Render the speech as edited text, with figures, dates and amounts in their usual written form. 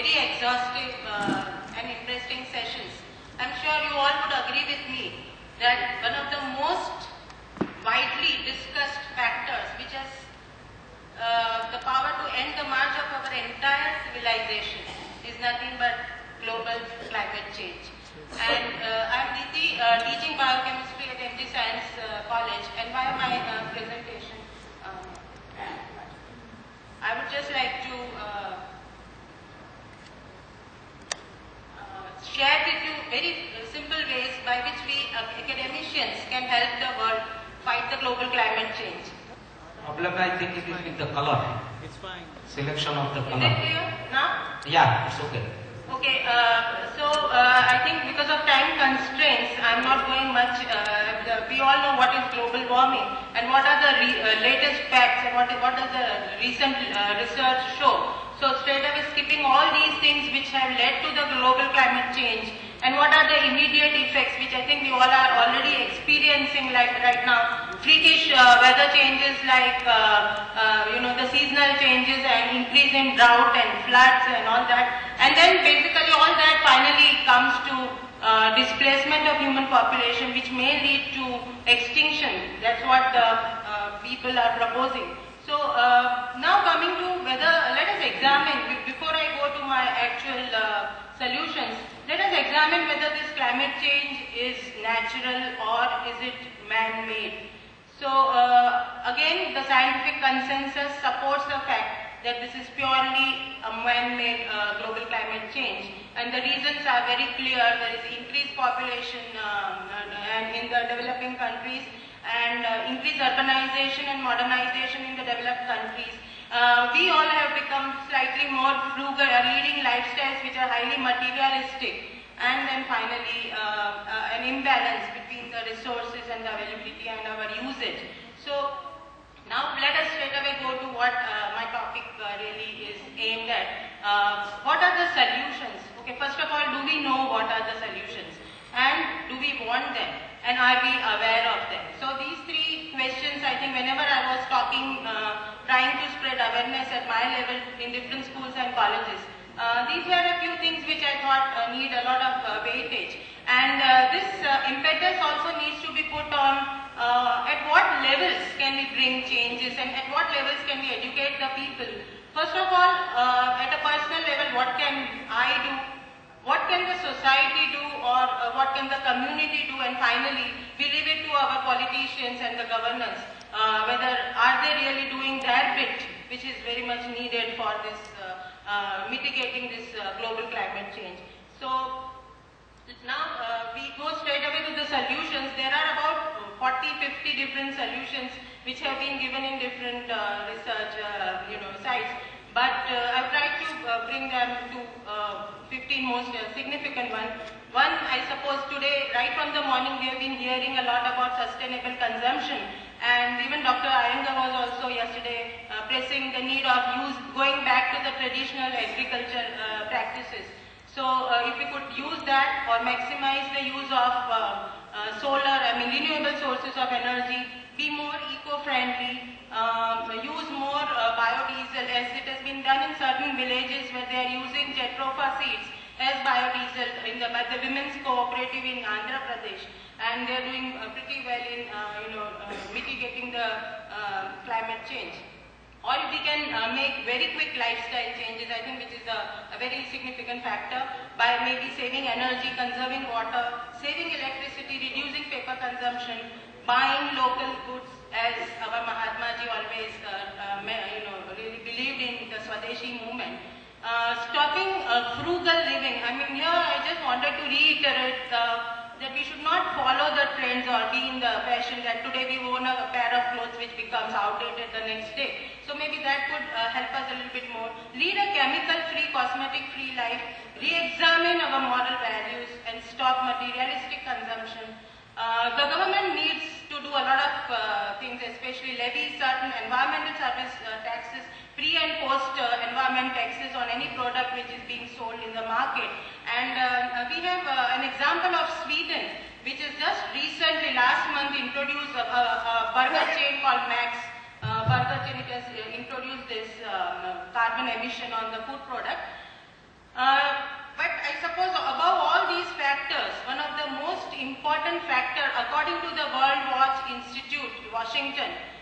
very exhaustive and interesting sessions. I'm sure you all would agree with me that one of the most widely discussed factors which has the power to end the march of our entire civilization is nothing but global climate change. And I'm teaching biochemistry at MD Science College, and via my presentation, I would just like to share with you very simple ways by which we academicians can help the world fight the global climate change. Problem, I think it is with the color. It's fine. Selection of the color. Is it clear now? Yeah, it's okay. Okay, I think because of time constraints, I'm not going much. We all know what is global warming and what are the latest facts and what does the recent research show. So straight away skipping all these things which have led to the global climate change and what are the immediate effects which I think we all are already experiencing like right now. Freakish weather changes like the seasonal changes and increase in drought and floods and all that. And then basically all that finally comes to displacement of human population which may lead to extinction. That's what the people are proposing. So now coming to whether, let us examine, before I go to my actual solutions, let us examine whether this climate change is natural or is it man-made. So again, the scientific consensus supports the fact that this is purely a man-made global climate change, and the reasons are very clear. There is increased population and in the developing countries, and increased urbanization and modernization in the developed countries. We all have become slightly more frugal, leading lifestyles which are highly materialistic, and then finally an imbalance between the resources and the availability and our usage. So now let us straight away go to what my topic really is aimed at. What are the solutions? Okay, first of all, do we know what are the solutions? And do we want them? And are we aware of them? So these three questions, I think whenever I was talking, trying to spread awareness at my level in different schools and colleges, these were a few things which I thought need a lot of weightage. And this impetus also needs to be put on at what levels can we bring changes and at what levels can we educate the people. First of all, at a personal level, what can I do? What can the society do, or what can the community do? And finally, we leave it to our politicians and the governors, whether are they really doing their bit, which is very much needed for this mitigating this global climate change. So now we go straight away to the solutions. There are about 40-50 different solutions which have been given in different research sites. But I've tried to bring them to 15 most significant ones. One, I suppose today, right from the morning, we have been hearing a lot about sustainable consumption. And even Dr. Iyengar was also yesterday pressing the need of going back to the traditional agriculture practices. So if we could use that or maximize the use of solar, renewable sources of energy, be more eco-friendly, use more biodiesel, as it has been done in certain villages where they are using Jatropha seeds as biodiesel by the women's cooperative in Andhra Pradesh, and they are doing pretty well in mitigating the climate change. Or if we can make very quick lifestyle changes, I think which is a very significant factor, by maybe saving energy, conserving water, saving electricity, reducing paper consumption, buying local goods, as our Mahatma Ji always really believed in the Swadeshi movement. Stopping frugal living. Here I just wanted to reiterate that we should not follow the trends or be in the fashion that today we own a pair of clothes which becomes outdated the next day. So maybe that could help us a little bit more. Lead a chemical-free, cosmetic-free life. Re-examine our moral values and stop materialistic consumption. The government needs to do a lot of things, especially levy certain environmental service taxes, pre and post environment taxes on any product which is being sold in the market. And we have an example of Sweden, which is just recently, last month, introduced a burger chain called Max. Burger chain, it has introduced this carbon emission on the food product. But I suppose above all these factors, one of the most important factor according to the World Watch Institute, Washington,